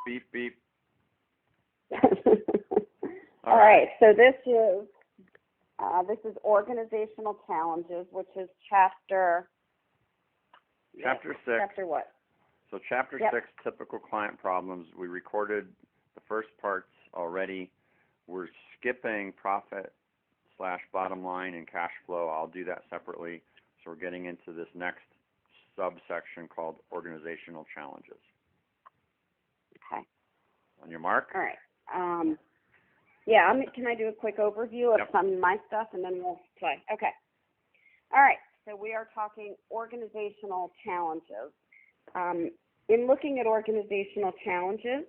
Beep, beep. All right. So this is organizational challenges, which is chapter 6. Chapter what? So chapter 6, typical client problems. We recorded the first parts already. We're skipping profit/bottom line and cash flow. I'll do that separately. So we're getting into this next subsection called organizational challenges. Okay. On your mark? All right. Can I do a quick overview of some of my stuff, and then we'll play? Okay. All right. So we are talking organizational challenges. In looking at organizational challenges,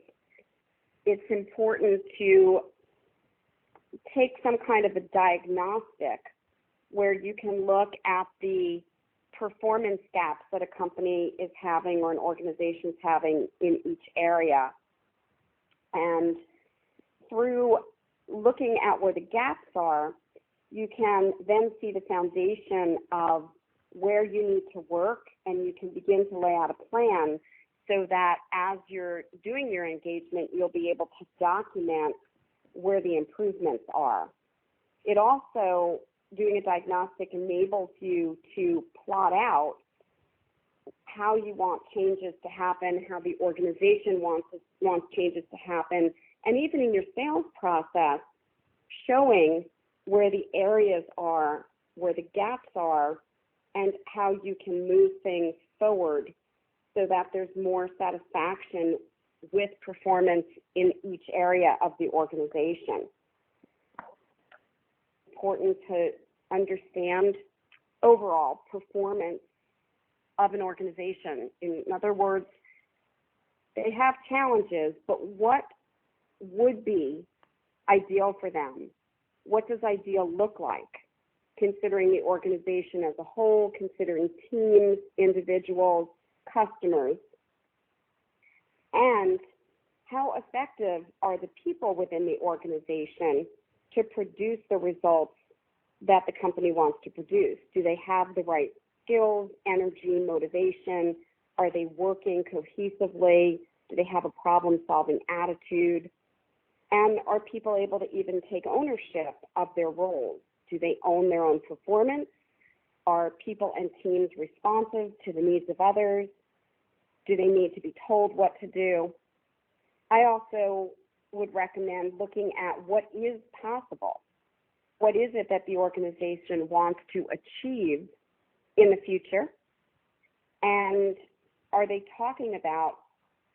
it's important to take some kind of a diagnostic where you can look at the performance gaps that a company is having or an organization is having in each area. And through looking at where the gaps are, you can then see the foundation of where you need to work, and you can begin to lay out a plan so that as you're doing your engagement, you'll be able to document where the improvements are. It also, doing a diagnostic, enables you to plot out how you want changes to happen, how the organization wants changes to happen, and even in your sales process, showing where the areas are, where the gaps are, and how you can move things forward so that there's more satisfaction with performance in each area of the organization. Important to understand overall performance of an organization. In other words, they have challenges, but what would be ideal for them? What does ideal look like, considering the organization as a whole, considering teams, individuals, customers? And how effective are the people within the organization to produce the results that the company wants to produce? Do they have the right skills, energy, motivation? Are they working cohesively? Do they have a problem-solving attitude? And are people able to even take ownership of their roles? Do they own their own performance? Are people and teams responsive to the needs of others? Do they need to be told what to do? I also would recommend looking at what is possible. What is it that the organization wants to achieve in the future? And are they talking about,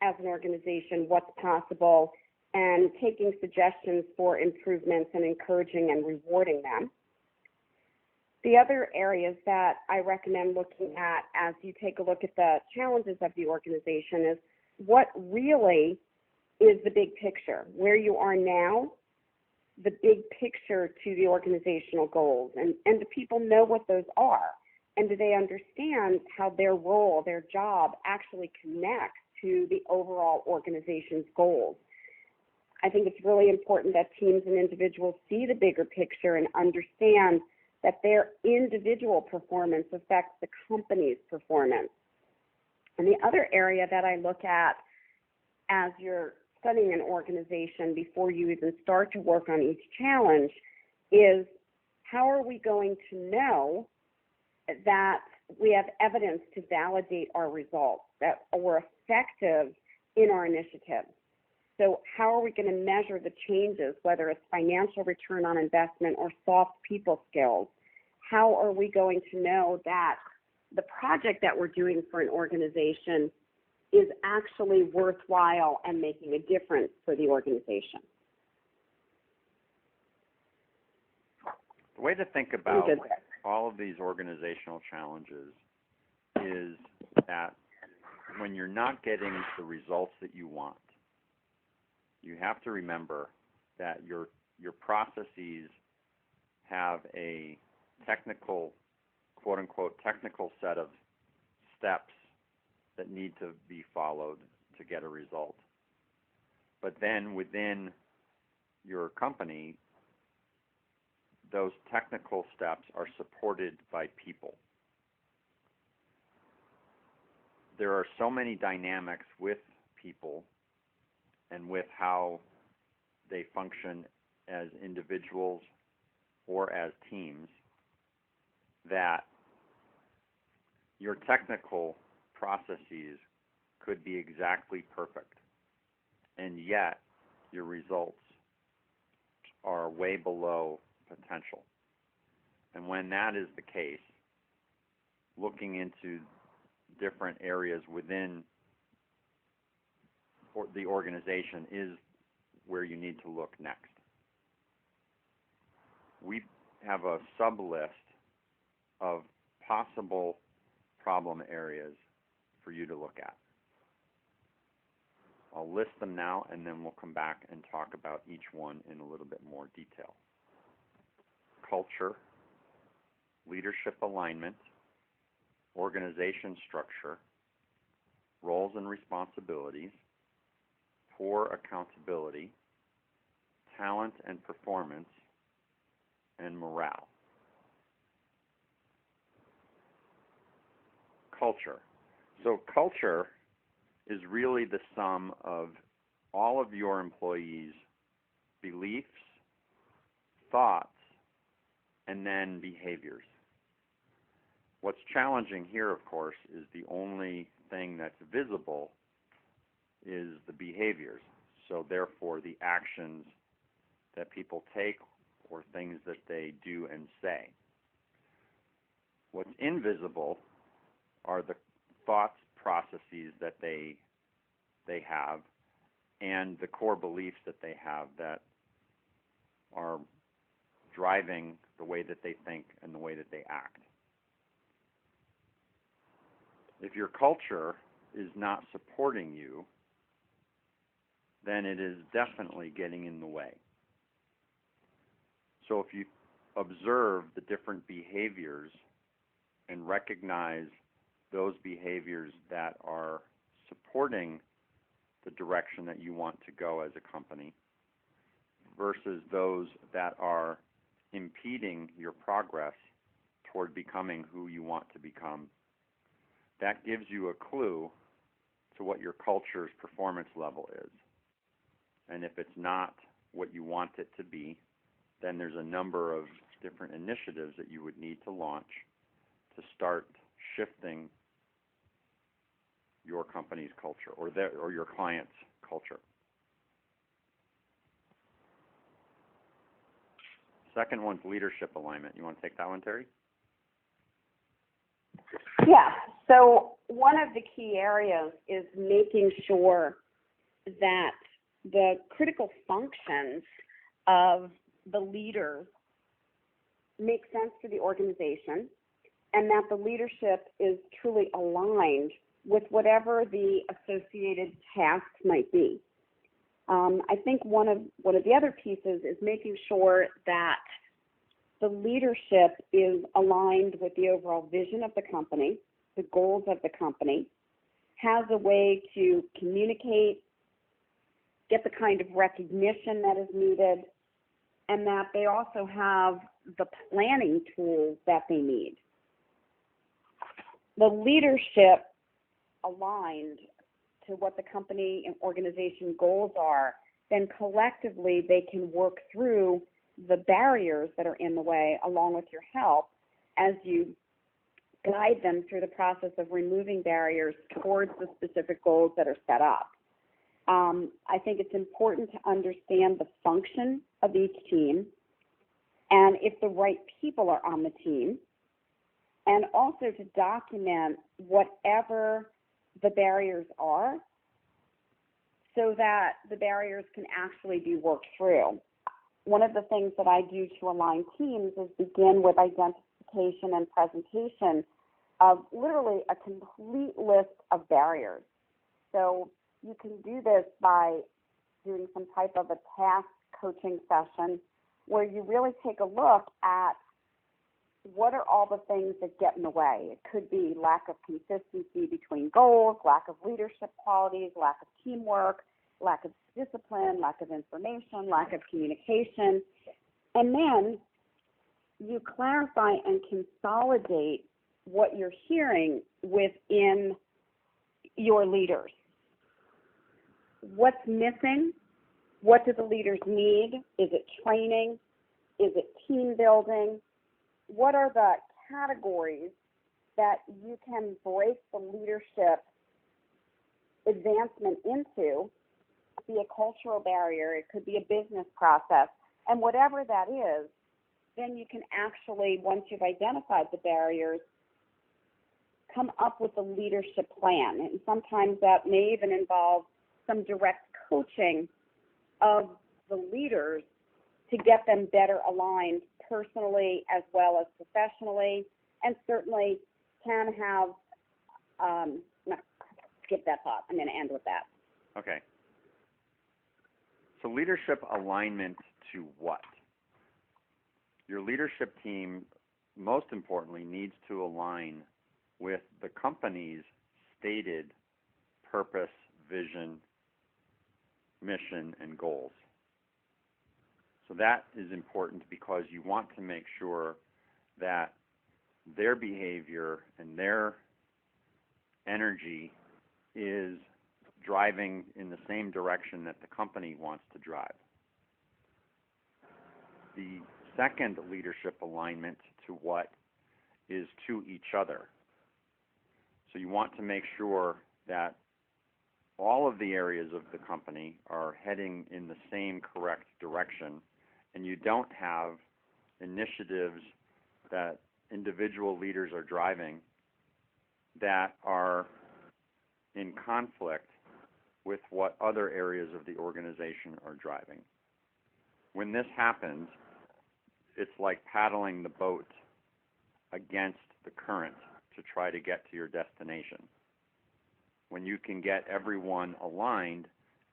as an organization, what's possible and taking suggestions for improvements and encouraging and rewarding them? The other areas that I recommend looking at as you take a look at the challenges of the organization is what really is the big picture, where you are now, the big picture to the organizational goals, and do people know what those are? And do they understand how their role, their job actually connects to the overall organization's goals? I think it's really important that teams and individuals see the bigger picture and understand that their individual performance affects the company's performance. And the other area that I look at as you're studying an organization before you even start to work on each challenge is, how are we going to know that we have evidence to validate our results, that we're effective in our initiatives? So how are we going to measure the changes, whether it's financial return on investment or soft people skills? How are we going to know that the project that we're doing for an organization is actually worthwhile and making a difference for the organization? The way to think about all of these organizational challenges is that when you're not getting the results that you want, you have to remember that your processes have a technical, quote-unquote, technical set of steps that need to be followed to get a result. But then within your company, those technical steps are supported by people. There are so many dynamics with people how they function as individuals or as teams, that your technical processes could be exactly perfect, and yet your results are way below potential. And when that is the case, looking into different areas within the organization is where you need to look next. We have a sub-list of possible problem areas for you to look at. I'll list them now, and then we'll come back and talk about each one in a little bit more detail. Culture, leadership alignment, organization structure, roles and responsibilities, poor accountability, talent and performance, and morale. Culture. So culture is really the sum of all of your employees' beliefs, thoughts, and then behaviors. What's challenging here, of course, is the only thing that's visible is the behaviors. So therefore, the actions that people take or things that they do and say. What's invisible are the thoughts, processes that they have, and the core beliefs that they have that are driving the way that they think and the way that they act. If your culture is not supporting you, then it is definitely getting in the way. So if you observe the different behaviors and recognize those behaviors that are supporting the direction that you want to go as a company versus those that are impeding your progress toward becoming who you want to become, that gives you a clue to what your culture's performance level is. And if it's not what you want it to be, then there's a number of different initiatives that you would need to launch to start shifting your company's culture or your client's culture. Second one's leadership alignment. You want to take that one, Terri? Yeah. So one of the key areas is making sure that the critical functions of the leaders make sense for the organization, and that the leadership is truly aligned with whatever the associated tasks might be. I think one of the other pieces is making sure that the leadership is aligned with the overall vision of the company, the goals of the company, has a way to communicate, get the kind of recognition that is needed, and that they also have the planning tools that they need. The leadership aligned to what the company and organization goals are, then collectively they can work through the barriers that are in the way along with your help as you guide them through the process of removing barriers towards the specific goals that are set up. I think it's important to understand the function of each team and if the right people are on the team, and also to document whatever the barriers are so that the barriers can actually be worked through. One of the things that I do to align teams is begin with identification and presentation of literally a complete list of barriers. So you can do this by doing some type of a task coaching session where you really take a look at what are all the things that get in the way. It could be lack of consistency between goals, lack of leadership qualities, lack of teamwork, lack of discipline, lack of information, lack of communication. And then you clarify and consolidate what you're hearing within your leaders. What's missing What do the leaders need? Is it training? Is it team building? What are the categories that you can break the leadership advancement into? It could be a cultural barrier, it could be a business process, and whatever that is, then you can actually, once you've identified the barriers, come up with a leadership plan. And sometimes that may even involve some direct coaching of the leaders to get them better aligned personally as well as professionally, and certainly can have, no, skip that thought. I'm going to end with that. Okay. So leadership alignment to what? Your leadership team, most importantly, needs to align with the company's stated purpose, vision, mission, and goals. So that is important because you want to make sure that their behavior and their energy is driving in the same direction that the company wants to drive. The second leadership alignment to what is to each other. So you want to make sure that all of the areas of the company are heading in the same correct direction, and you don't have initiatives that individual leaders are driving that are in conflict with what other areas of the organization are driving. When this happens, it's like paddling the boat against the current to try to get to your destination. When you can get everyone aligned,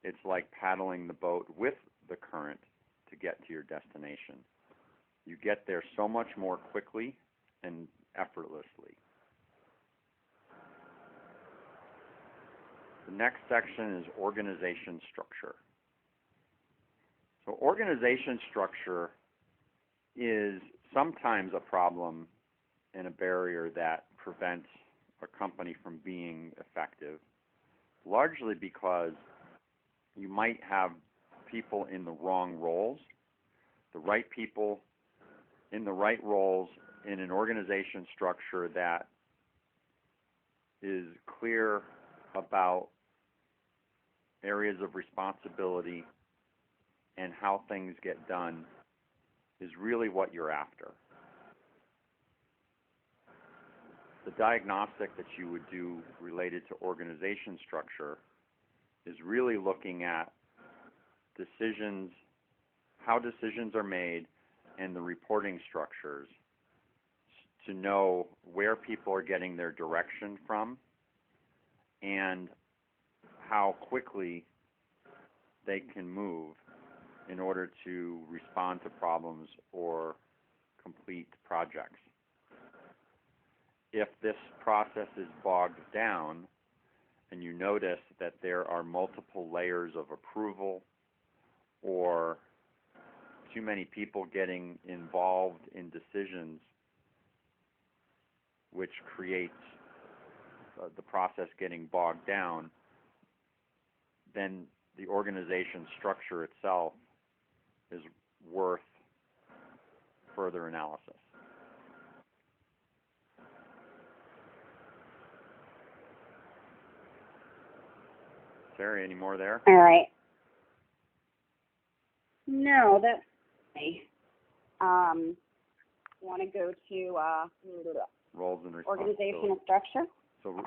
it's like paddling the boat with the current to get to your destination. You get there so much more quickly and effortlessly. The next section is organization structure. So organization structure is sometimes a problem and a barrier that prevents a company from being effective, largely because you might have people in the wrong roles, the right people in the right roles in an organization structure that is clear about areas of responsibility and how things get done is really what you're after. The diagnostic that you would do related to organization structure is really looking at decisions, how decisions are made, and the reporting structures to know where people are getting their direction from and how quickly they can move in order to respond to problems or complete projects. If this process is bogged down and you notice that there are multiple layers of approval or too many people getting involved in decisions, which creates the process getting bogged down, then the organization structure itself is worth further analysis. Terri, any more there? All right. No, that's me. Want to go to roles and responsibilities. Organizational structure? So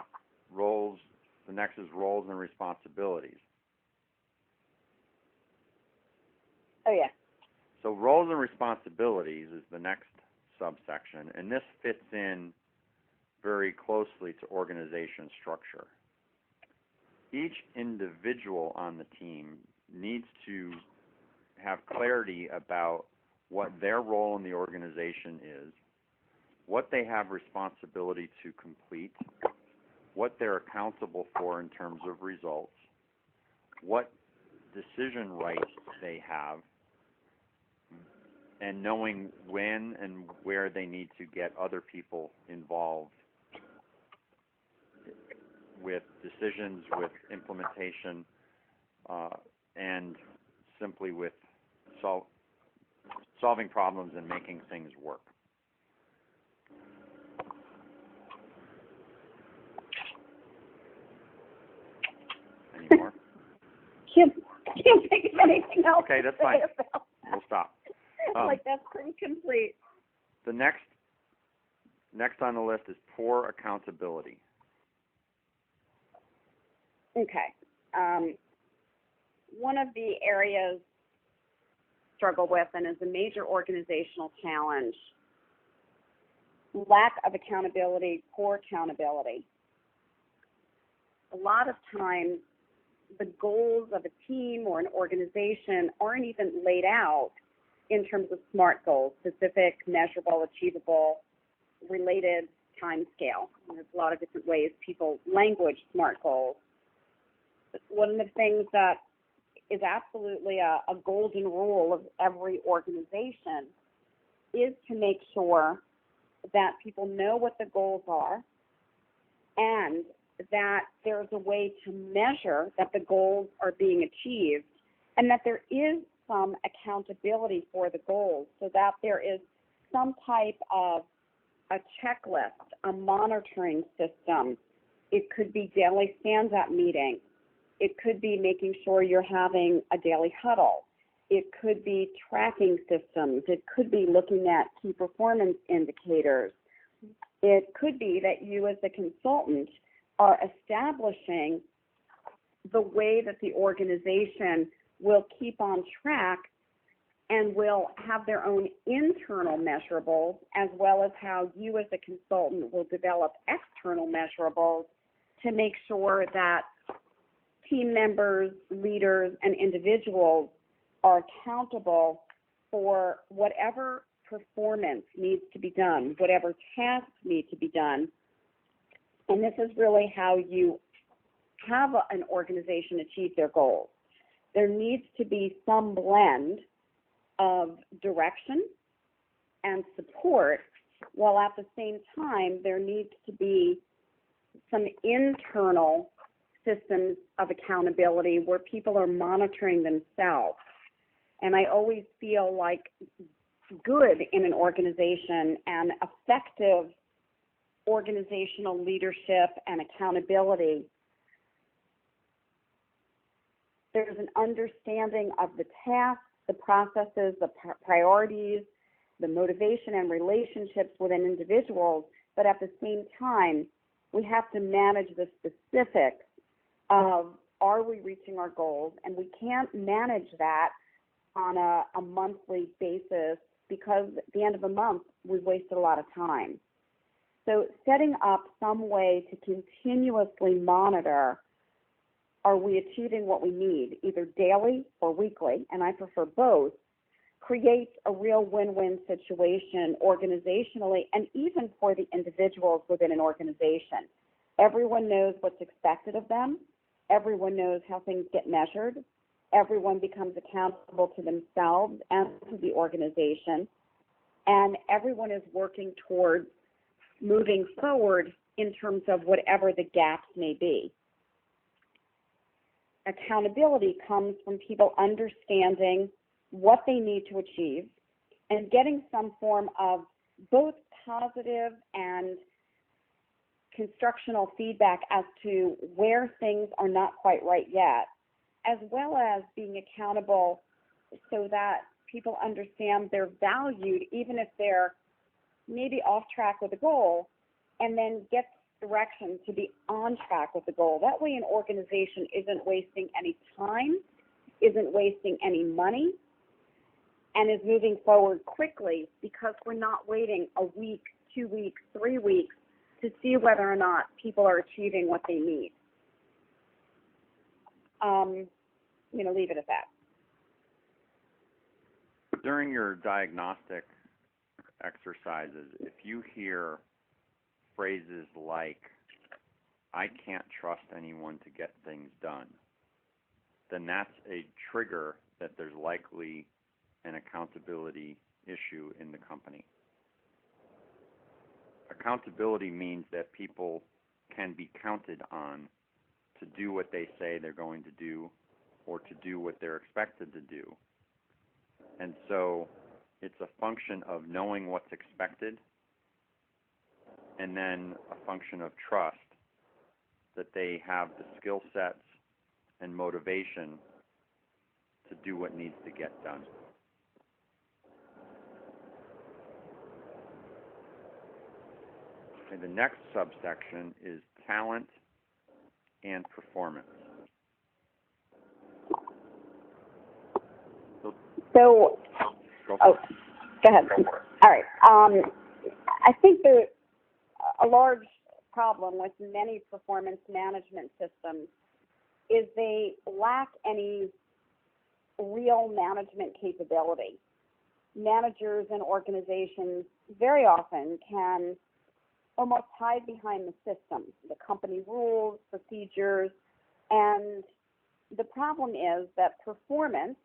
roles, the next is roles and responsibilities. Oh, yeah. So roles and responsibilities is the next subsection, and this fits in very closely to organization structure. Each individual on the team needs to have clarity about what their role in the organization is, what they have responsibility to complete, what they're accountable for in terms of results, what decision rights they have, and knowing when and where they need to get other people involved with decisions, with implementation, and simply with solving problems and making things work. Any more? Can't think of anything else. Okay, that's fine. We'll stop. Like, that's pretty complete. The next on the list is poor accountability. Okay. One of the areas I struggle with, and is a major organizational challenge, lack of accountability, poor accountability. A lot of times, the goals of a team or an organization aren't even laid out in terms of SMART goals, specific, measurable, achievable, related, time scale. And there's a lot of different ways people language SMART goals. But one of the things that is absolutely a golden rule of every organization is to make sure that people know what the goals are and that there's a way to measure that the goals are being achieved and that there is some accountability for the goals, so that there is some type of a checklist, a monitoring system. It could be daily stand-up meetings. It could be making sure you're having a daily huddle. It could be tracking systems. It could be looking at key performance indicators. It could be that you as a consultant are establishing the way that the organization will keep on track and will have their own internal measurables, as well as how you as a consultant will develop external measurables to make sure that team members, leaders, and individuals are accountable for whatever performance needs to be done, whatever tasks need to be done. And this is really how you have an organization achieve their goals. There needs to be some blend of direction and support, while at the same time there needs to be some internal systems of accountability where people are monitoring themselves. And I always feel like good in an organization and effective organizational leadership and accountability, there's an understanding of the tasks, the processes, the priorities, the motivation and relationships within individuals, but at the same time, we have to manage the specifics of, are we reaching our goals? And we can't manage that on a monthly basis, because at the end of the month, we've wasted a lot of time. So setting up some way to continuously monitor, are we achieving what we need, either daily or weekly, and I prefer both, creates a real win-win situation organizationally and even for the individuals within an organization. Everyone knows what's expected of them. Everyone knows how things get measured. Everyone becomes accountable to themselves and to the organization. And everyone is working towards moving forward in terms of whatever the gaps may be. Accountability comes from people understanding what they need to achieve and getting some form of both positive and constructional feedback as to where things are not quite right yet, as well as being accountable so that people understand they're valued even if they're maybe off track with a goal, and then get direction to be on track with the goal. That way an organization isn't wasting any time, isn't wasting any money, and is moving forward quickly, because we're not waiting a week, 2 weeks, 3 weeks to see whether or not people are achieving what they need. Leave it at that. During your diagnostic exercises, if you hear phrases like, I can't trust anyone to get things done, then that's a trigger that there's likely an accountability issue in the company. Accountability means that people can be counted on to do what they say they're going to do or to do what they're expected to do. And so it's a function of knowing what's expected and then a function of trust that they have the skill sets and motivation to do what needs to get done. And the next subsection is talent and performance. So, go ahead. All right. I think a large problem with many performance management systems is they lack any real management capability. Managers and organizations very often can almost hide behind the system, the company rules, procedures, and the problem is that performance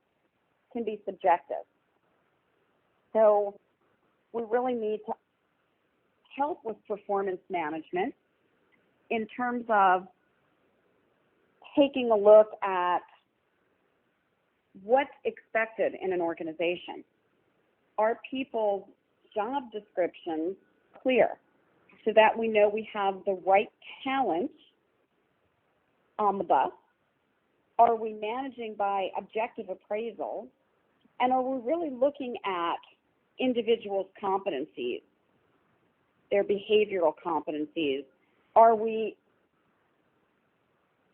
can be subjective. So we really need to help with performance management in terms of taking a look at what's expected in an organization. Are people's job descriptions clear so that we know we have the right talent on the bus? Are we managing by objective appraisal? And are we really looking at individuals' competencies, their behavioral competencies? Are we,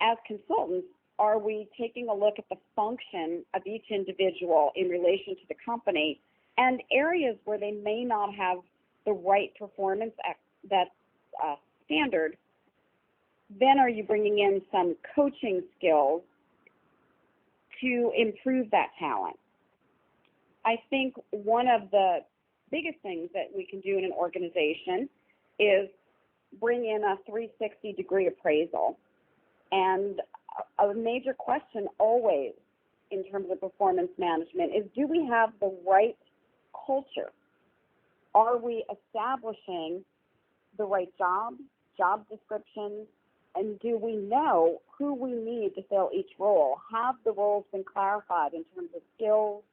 as consultants, are we taking a look at the function of each individual in relation to the company and areas where they may not have the right performance that's standard? Then are you bringing in some coaching skills to improve that talent? I think one of the biggest things that we can do in an organization is bring in a 360-degree appraisal. And a major question always in terms of performance management is, do we have the right culture? Are we establishing the right job descriptions, and do we know who we need to fill each role? Have the roles been clarified in terms of skills,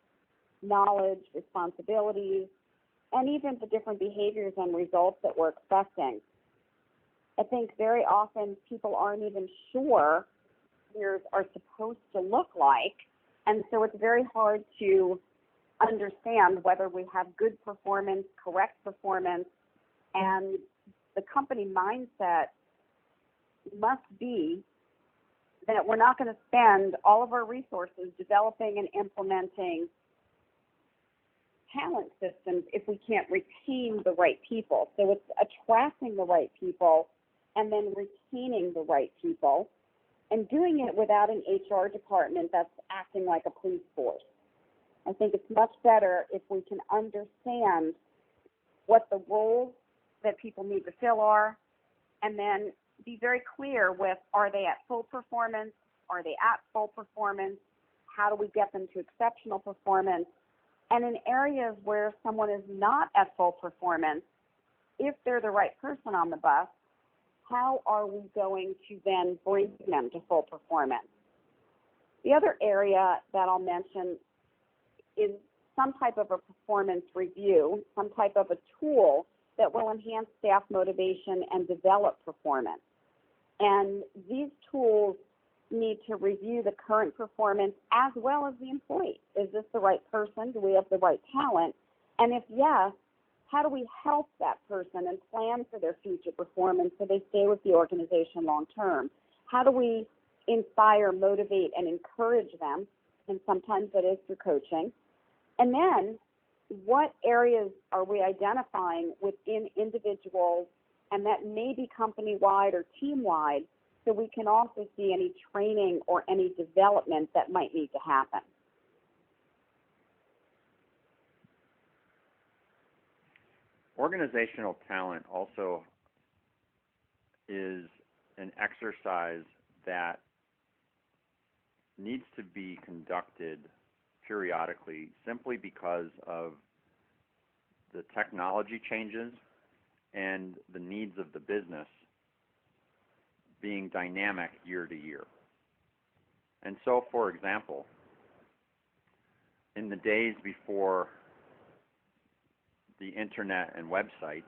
knowledge, responsibilities, and even the different behaviors and results that we're expecting? I think very often people aren't even sure leaders are supposed to look like, and so it's very hard to understand whether we have good performance, correct performance, and the company mindset must be that we're not going to spend all of our resources developing and implementing talent systems if we can't retain the right people. So it's attracting the right people and then retaining the right people, and doing it without an HR department that's acting like a police force. I think it's much better if we can understand what the roles that people need to fill are, and then be very clear with, are they at full performance? Are they at full performance? How do we get them to exceptional performance? And in areas where someone is not at full performance, if they're the right person on the bus, how are we going to then bring them to full performance? The other area that I'll mention is some type of a performance review, some type of a tool that will enhance staff motivation and develop performance. And these tools need to review the current performance as well as the employee. Is this the right person? Do we have the right talent? And if yes, how do we help that person and plan for their future performance so they stay with the organization long term? How do we inspire, motivate, and encourage them? And sometimes that is through coaching. And then what areas are we identifying within individuals, and that may be company-wide or team-wide, so we can also see any training or any development that might need to happen. Organizational talent also is an exercise that needs to be conducted periodically simply because of the technology changes and the needs of the business being dynamic year to year. And so, for example, in the days before the internet and websites,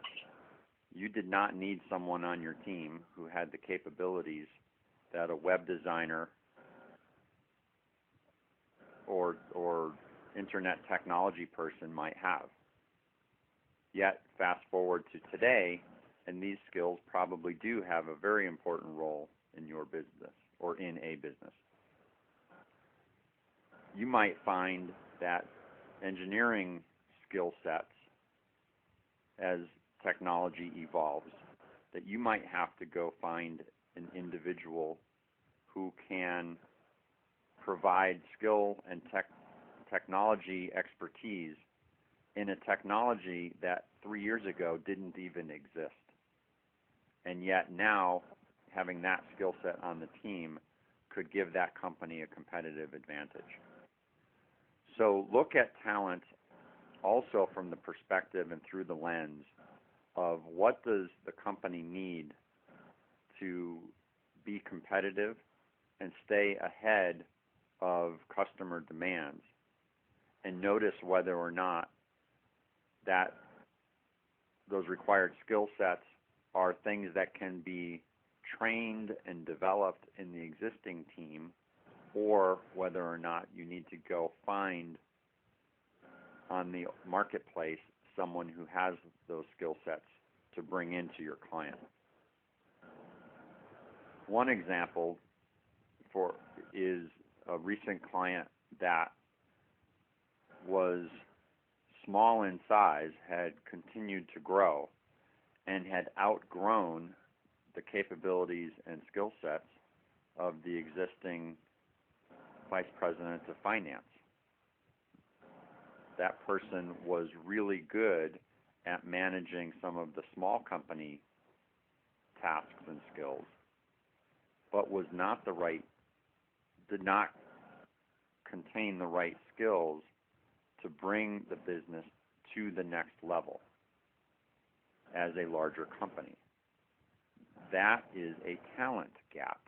you did not need someone on your team who had the capabilities that a web designer or internet technology person might have. Yet, fast forward to today, and these skills probably do have a very important role in your business or in a business. You might find that engineering skill sets, as technology evolves, that you might have to go find an individual who can provide skill and technology expertise in a technology that 3 years ago didn't even exist. And yet now, having that skill set on the team could give that company a competitive advantage. So look at talent also from the perspective and through the lens of what does the company need to be competitive and stay ahead of customer demands, and notice whether or not that those required skill sets are things that can be trained and developed in the existing team, or whether or not you need to go find on the marketplace someone who has those skill sets to bring into your client. One example is a recent client that was small in size, had continued to grow, and had outgrown the capabilities and skill sets of the existing vice president of finance. That person was really good at managing some of the small company tasks and skills, but did not contain the right skills to bring the business to the next level as a larger company. That is a talent gap.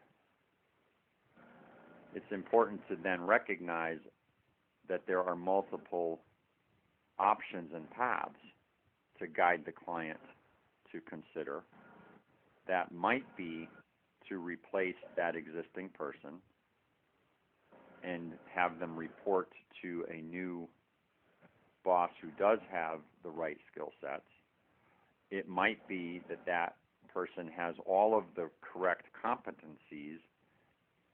It's important to then recognize that there are multiple options and paths to guide the client to consider. That might be to replace that existing person and have them report to a new boss who does have the right skill sets. It might be that that person has all of the correct competencies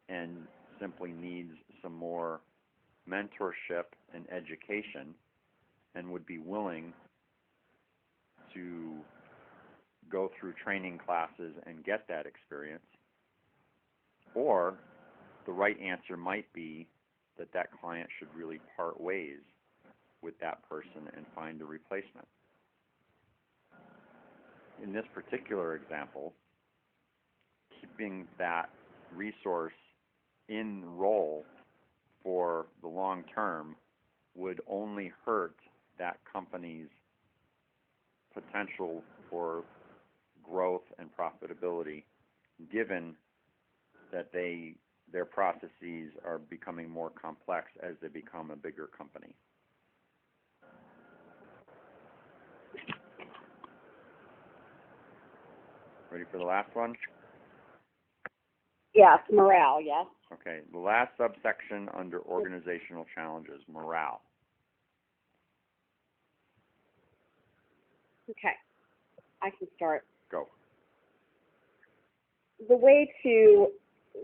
and simply needs some more mentorship and education and would be willing to go through training classes and get that experience. Or the right answer might be that that client should really part ways with that person and find a replacement. In this particular example, keeping that resource in role for the long term would only hurt that company's potential for growth and profitability, given that their processes are becoming more complex as they become a bigger company. Ready for the last one? Yes, morale, yes. Okay, the last subsection under organizational challenges, morale. Okay, I can start. Go. The way to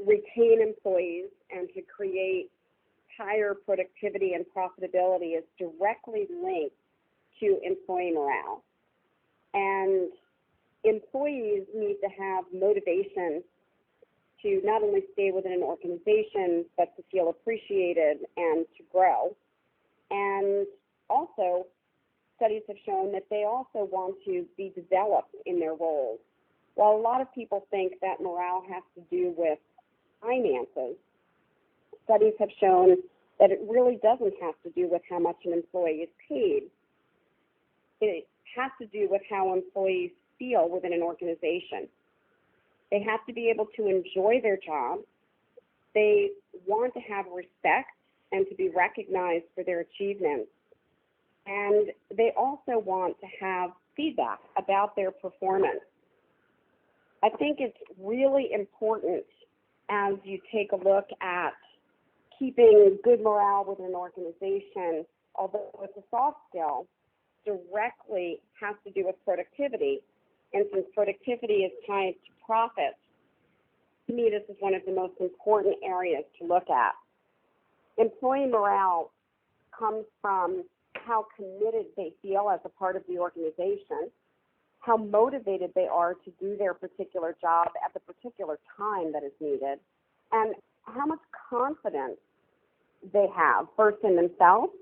retain employees and to create higher productivity and profitability is directly linked to employee morale. And employees need to have motivation to not only stay within an organization, but to feel appreciated and to grow. And also, studies have shown that they also want to be developed in their roles. While a lot of people think that morale has to do with finances, studies have shown that it really doesn't have to do with how much an employee is paid. It has to do with how employees feel within an organization. They have to be able to enjoy their job. They want to have respect and to be recognized for their achievements. And they also want to have feedback about their performance. I think it's really important as you take a look at keeping good morale within an organization, although it's a soft skill, directly has to do with productivity. And since productivity is tied to profits, to me, this is one of the most important areas to look at. Employee morale comes from how committed they feel as a part of the organization, how motivated they are to do their particular job at the particular time that is needed, and how much confidence they have, first in themselves,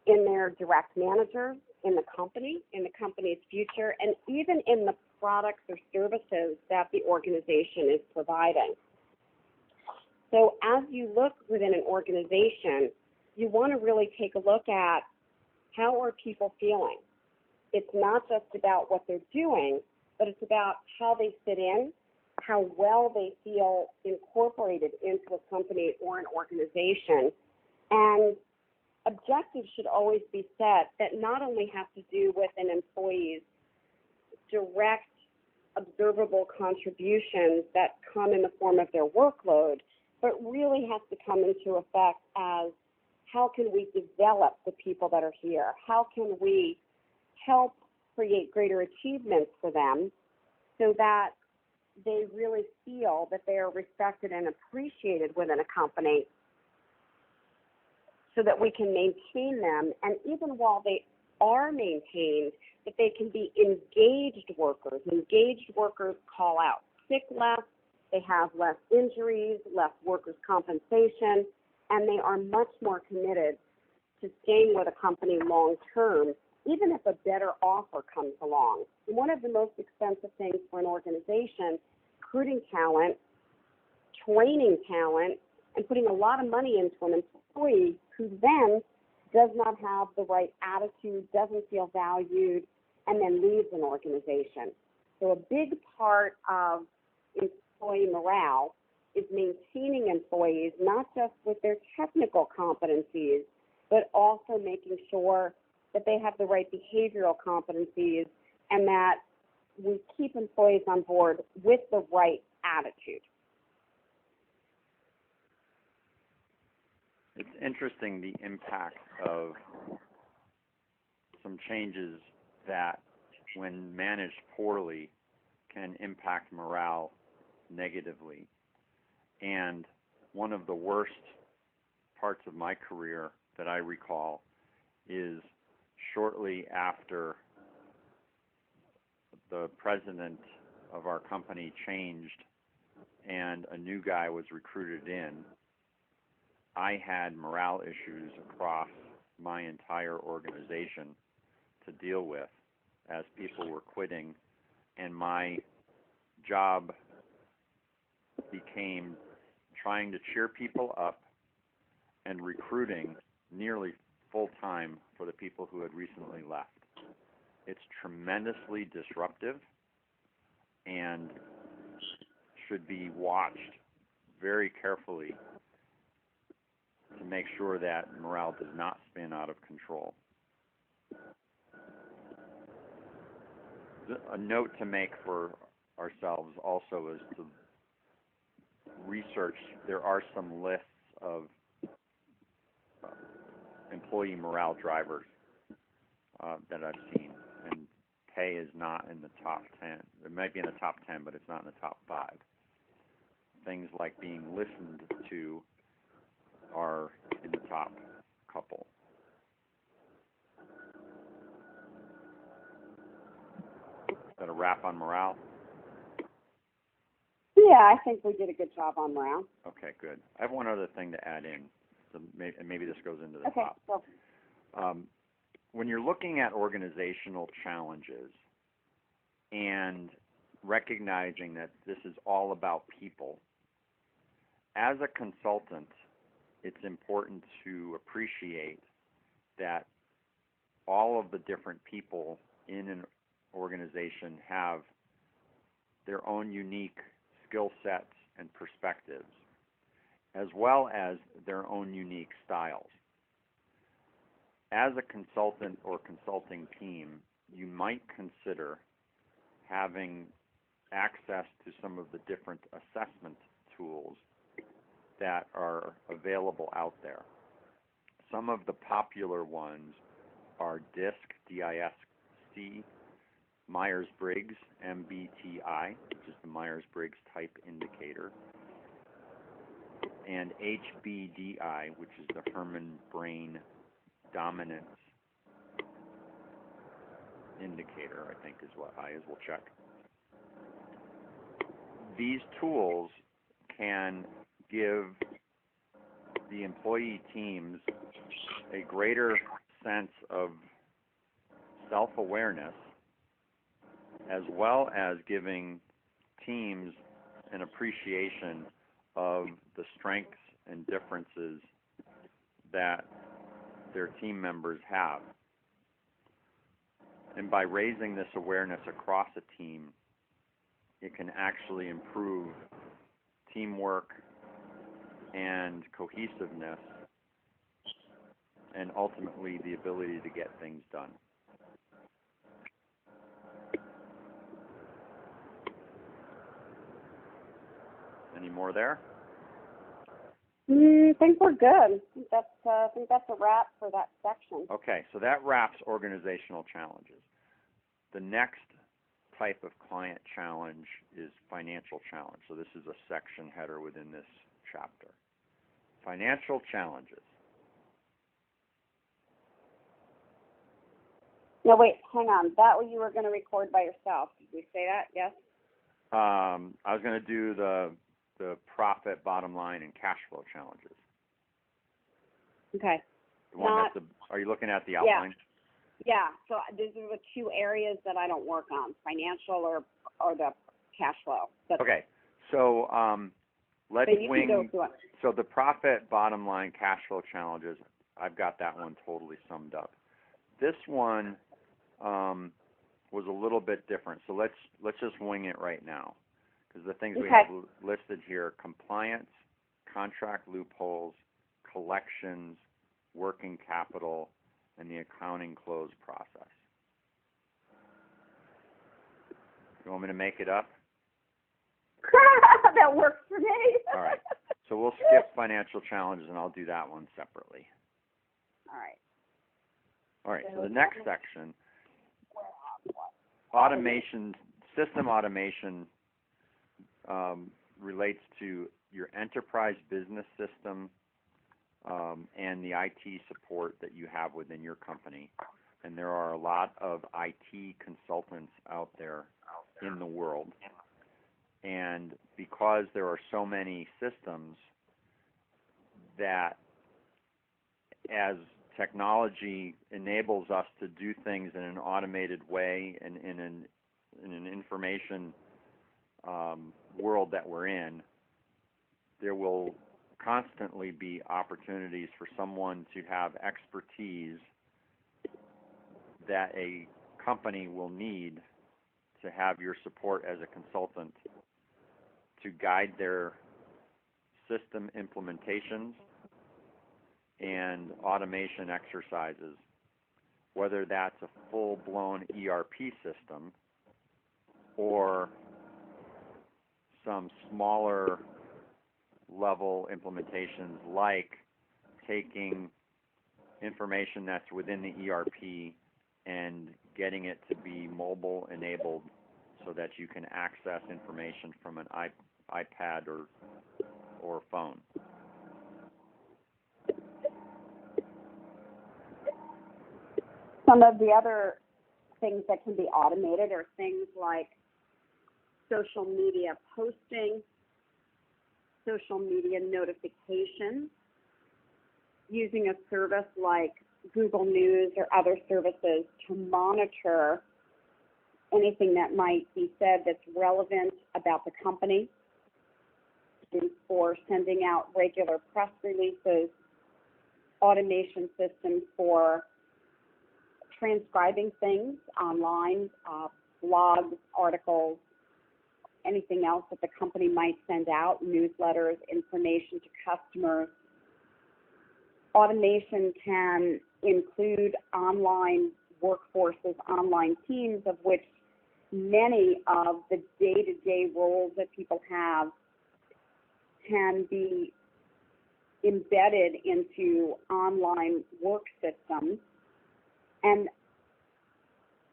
in their direct managers, in the company's future, and even in the products or services that the organization is providing. So as you look within an organization, you want to really take a look at how are people feeling. It's not just about what they're doing, but it's about how they fit in, how well they feel incorporated into a company or an organization. And objectives should always be set that not only have to do with an employee's direct, observable contributions that come in the form of their workload, but really has to come into effect as how can we develop the people that are here? How can we help create greater achievements for them so that they really feel that they are respected and appreciated within a company, so that we can maintain them, and even while they are maintained, that they can be engaged workers. Engaged workers call out sick less, they have less injuries, less workers' compensation, and they are much more committed to staying with a company long term, even if a better offer comes along. And one of the most expensive things for an organization, recruiting talent, training talent, and putting a lot of money into an employee who then does not have the right attitude, doesn't feel valued, and then leaves an organization. So a big part of employee morale is maintaining employees, not just with their technical competencies, but also making sure that they have the right behavioral competencies and that we keep employees on board with the right attitude. It's interesting the impact of some changes that, when managed poorly, can impact morale negatively. And one of the worst parts of my career that I recall is shortly after the president of our company changed and a new guy was recruited in, I had morale issues across my entire organization to deal with as people were quitting, and my job became trying to cheer people up and recruiting nearly full-time for the people who had recently left. It's tremendously disruptive and should be watched very carefully to make sure that morale does not spin out of control. A note to make for ourselves also is to research. There are some lists of employee morale drivers that I've seen, and pay is not in the top 10. It might be in the top 10, but it's not in the top 5. Things like being listened to are in the top couple. Is that a wrap on morale? Yeah, I think we did a good job on morale. Okay, good. I have one other thing to add in, and maybe this goes into the Okay, top. well, When you're looking at organizational challenges and recognizing that this is all about people, as a consultant, it's important to appreciate that all of the different people in an organization have their own unique skill sets and perspectives. as well as their own unique styles. As a consultant or consulting team, you might consider having access to some of the different assessment tools that are available out there. Some of the popular ones are DISC, D-I-S-C, Myers-Briggs, MBTI, which is the Myers-Briggs Type Indicator, and HBDI, which is the Herman Brain Dominance Indicator, I think is what I is. We'll check. These tools can give the employee teams a greater sense of self-awareness, as well as giving teams an appreciation of the strengths and differences that their team members have. And by raising this awareness across a team, it can actually improve teamwork and cohesiveness, and ultimately the ability to get things done. Any more there? I think we're good. I think that's a wrap for that section. Okay, so that wraps organizational challenges. The next type of client challenge is financial challenge. So this is a section header within this chapter. Financial challenges. No, wait, hang on. That what you were going to record by yourself. Did we say that? Yes? I was going to do the profit, bottom line, and cash flow challenges. Okay. Are you looking at the outline? Yeah. So these are the two areas that I don't work on, financial or the cash flow. Okay. So let's wing. So the profit, bottom line, cash flow challenges, I've got that one totally summed up. This one was a little bit different. So let's just wing it right now. Because the things we have listed here: compliance, contract loopholes, collections, working capital, and the accounting close process. You want me to make it up? That works for me. All right. So we'll skip financial challenges, and I'll do that one separately. All right. All right. So the next section, automation, system automation, relates to your enterprise business system and the IT support that you have within your company. And there are a lot of IT consultants out there in the world. And because there are so many systems, that as technology enables us to do things in an automated way and in an information world that we're in, there will constantly be opportunities for someone to have expertise that a company will need to have your support as a consultant to guide their system implementations and automation exercises, whether that's a full-blown ERP system or some smaller level implementations, like taking information that's within the ERP and getting it to be mobile enabled so that you can access information from an iPad or phone. Some of the other things that can be automated are things like social media posting, social media notifications, using a service like Google News or other services to monitor anything that might be said that's relevant about the company, for sending out regular press releases, automation systems for transcribing things online, blogs, articles, anything else that the company might send out, newsletters, information to customers. Automation can include online workforces, online teams, of which many of the day-to-day roles that people have can be embedded into online work systems. And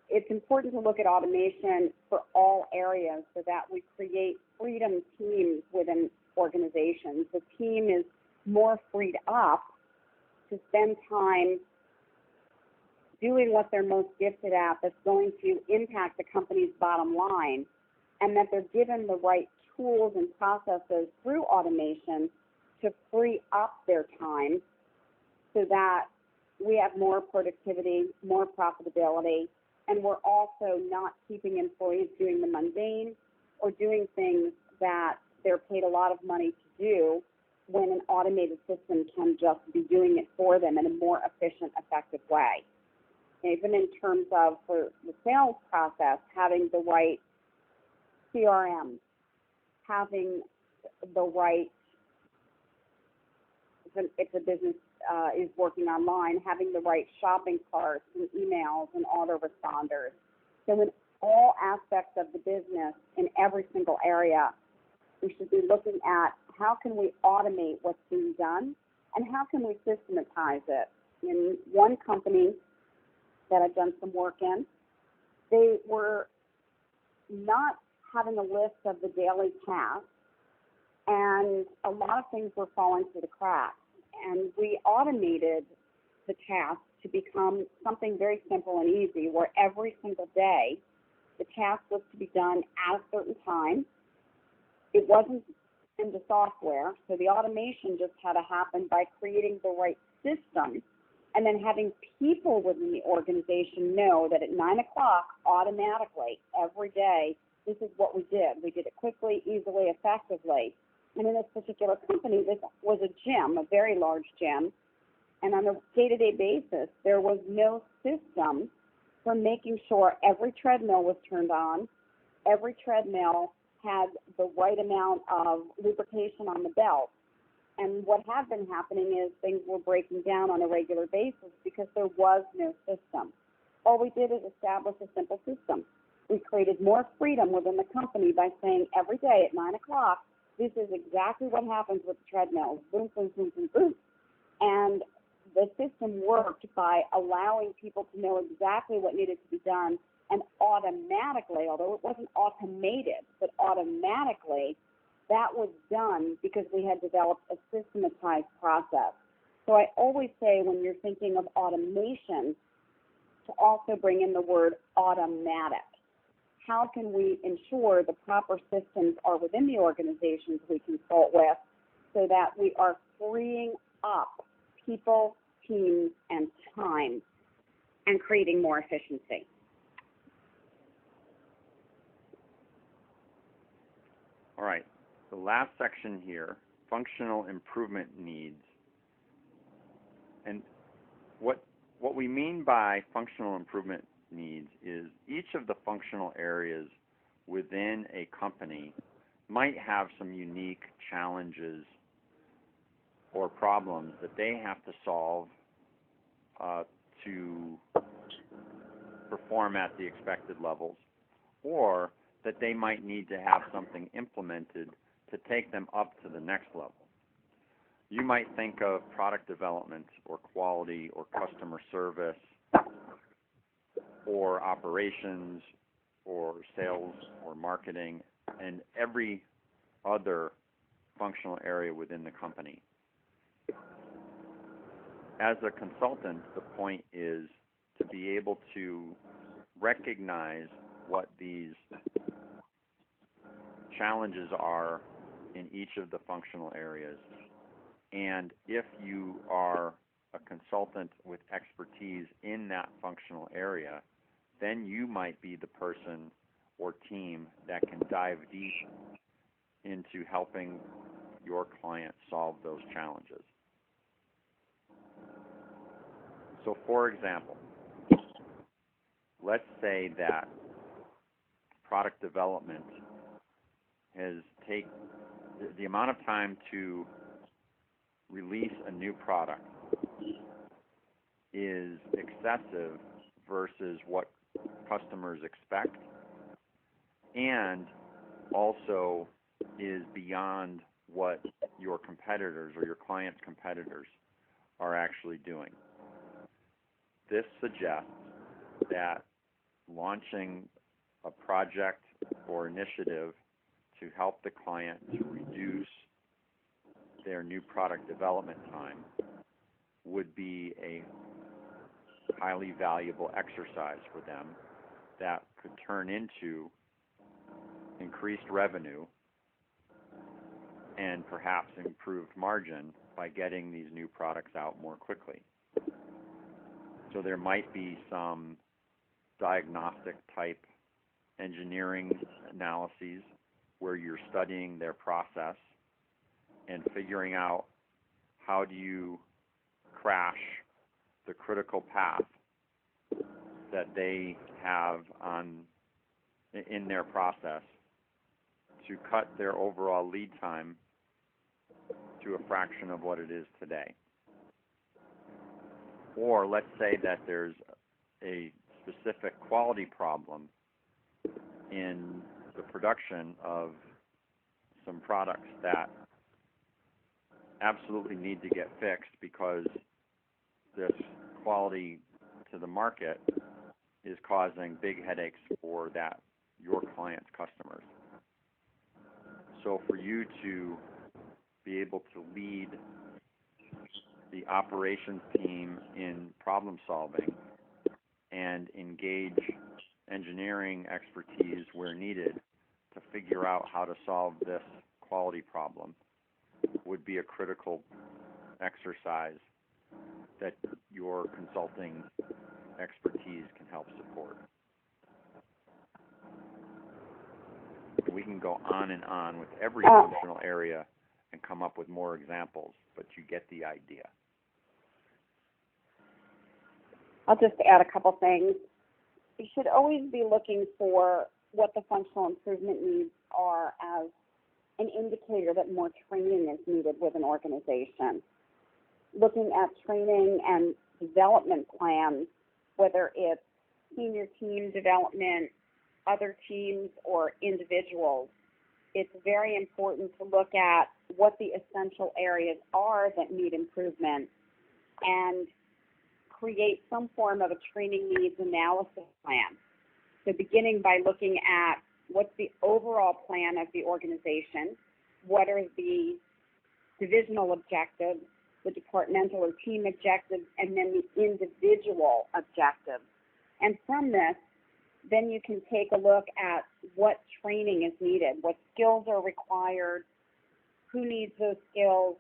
it's important to look at automation for all areas so that we create freedom teams within organizations. The team is more freed up to spend time doing what they're most gifted at that's going to impact the company's bottom line, and that they're given the right tools and processes through automation to free up their time so that we have more productivity, more profitability, and we're also not keeping employees doing the mundane or doing things that they're paid a lot of money to do when an automated system can just be doing it for them in a more efficient, effective way. Even in terms of, for the sales process, having the right CRM, having the right, if the business is working online, having the right shopping carts and emails and autoresponders. So in all aspects of the business, in every single area, we should be looking at how can we automate what's being done and how can we systematize it. In one company that I've done some work in, they were not having a list of the daily tasks, and a lot of things were falling through the cracks. And we automated the tasks to become something very simple and easy, where every single day the task was to be done at a certain time. It wasn't in the software, so the automation just had to happen by creating the right system and then having people within the organization know that at 9 o'clock, automatically, every day, this is what we did. We did it quickly, easily, effectively. And in this particular company, this was a gym, a very large gym, and on a day-to-day basis, there was no system for making sure every treadmill was turned on, every treadmill had the right amount of lubrication on the belt. And what had been happening is things were breaking down on a regular basis because there was no system. All we did is establish a simple system. We created more freedom within the company by saying every day at 9 o'clock, this is exactly what happens with the treadmills. Boom, boom, boom, boom, boom. And the system worked by allowing people to know exactly what needed to be done, and automatically, although it wasn't automated, but automatically, that was done because we had developed a systematized process. So I always say when you're thinking of automation, to also bring in the word automatic. How can we ensure the proper systems are within the organizations we consult with so that we are freeing up people, teams, and time and creating more efficiency? All right. The last section here, functional improvement needs. And what we mean by functional improvement needs is each of the functional areas within a company might have some unique challenges or problems that they have to solve to perform at the expected levels, or that they might need to have something implemented to take them up to the next level. You might think of product development or quality or customer service or operations or sales or marketing and every other functional area within the company. As a consultant, the point is to be able to recognize what these challenges are in each of the functional areas. And if you are a consultant with expertise in that functional area, then you might be the person or team that can dive deep into helping your client solve those challenges. So for example, let's say that product development take the amount of time to release a new product is excessive versus what customers expect, and also is beyond what your competitors or your client's competitors are actually doing. This suggests that launching a project or initiative to help the client to reduce their new product development time would be a highly valuable exercise for them that could turn into increased revenue and perhaps improved margin by getting these new products out more quickly. So there might be some diagnostic type engineering analyses where you're studying their process and figuring out how do you crash the critical path that they have in their process to cut their overall lead time to a fraction of what it is today. Or let's say that there's a specific quality problem in the production of some products that absolutely need to get fixed because this quality to the market is causing big headaches for your client's customers. So for you to be able to lead the operations team in problem solving and engage engineering expertise where needed to figure out how to solve this quality problem would be a critical exercise that your consulting expertise can help support. We can go on and on with every functional area and come up with more examples, but you get the idea. I'll just add a couple things. You should always be looking for what the functional improvement needs are as an indicator that more training is needed with an organization. Looking at training and development plans, whether it's senior team development, other teams, or individuals, it's very important to look at what the essential areas are that need improvement and create some form of a training needs analysis plan. So beginning by looking at what's the overall plan of the organization, what are the divisional objectives, the departmental or team objectives, and then the individual objectives. And from this, then you can take a look at what training is needed, what skills are required, who needs those skills,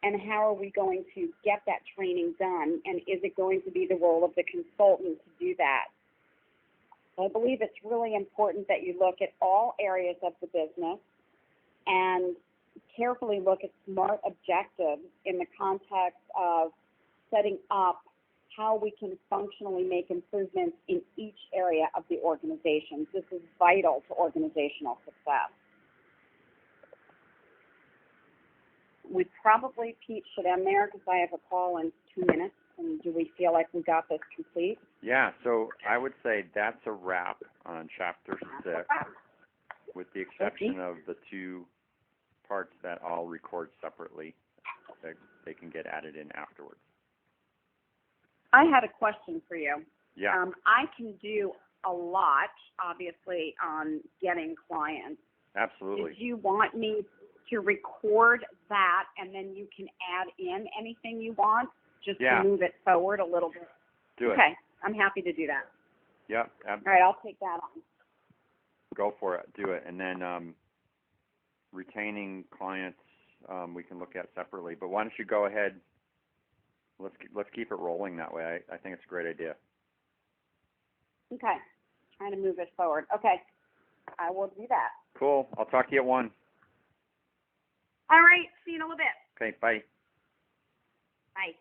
and how are we going to get that training done, and is it going to be the role of the consultant to do that? I believe it's really important that you look at all areas of the business and carefully look at SMART objectives in the context of setting up how we can functionally make improvements in each area of the organization. This is vital to organizational success. We probably, Pete, should end there because I have a call in 2 minutes. And do we feel like we got this complete? Yeah, so I would say that's a wrap on Chapter 6, with the exception of the 2 parts that I'll record separately. They can get added in afterwards. I had a question for you. Yeah. I can do a lot, obviously, on getting clients. Absolutely. Did you want me to record that and then you can add in anything you want just to move it forward a little bit? Do it. Okay, I'm happy to do that. Yep. All right, I'll take that on. Go for it. Do it. And then retaining clients we can look at separately. But why don't you go ahead? Let's keep it rolling that way. I think it's a great idea. Okay. Trying to move it forward. Okay. I will do that. Cool. I'll talk to you at 1. All right. See you in a little bit. Okay. Bye. Bye.